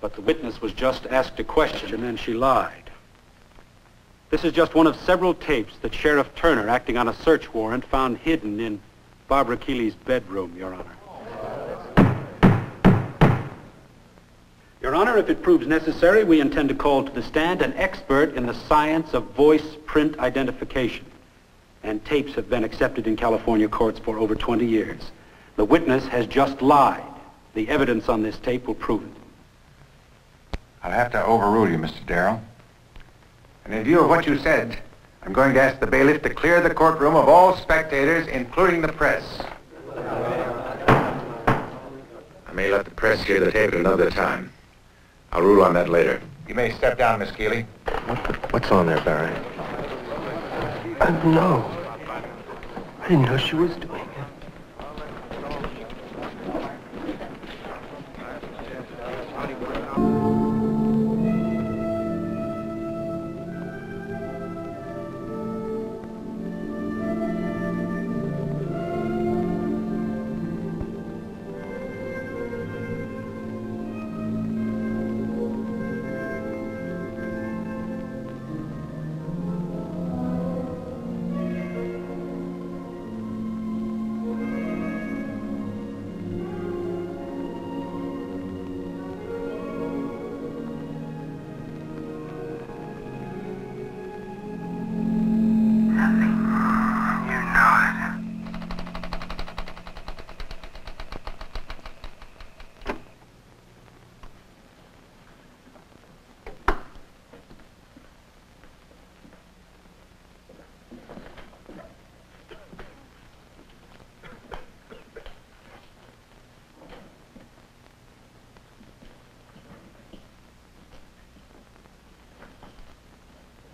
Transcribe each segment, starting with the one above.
But the witness was just asked a question and she lied. This is just one of several tapes that Sheriff Turner, acting on a search warrant, found hidden in Barbara Keeley's bedroom, Your Honor. Your Honor, if it proves necessary, we intend to call to the stand an expert in the science of voice-print identification. And tapes have been accepted in California courts for over 20 years. The witness has just lied. The evidence on this tape will prove it. I'll have to overrule you, Mr. Darrell. And in view of what you said, I'm going to ask the bailiff to clear the courtroom of all spectators, including the press. I may let the press hear the tape at another time. I'll rule on that later. You may step down, Miss Keeley. What's on there, Barry? No. I didn't know she was doing it.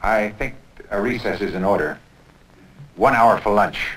I think a recess is in order. 1 hour for lunch.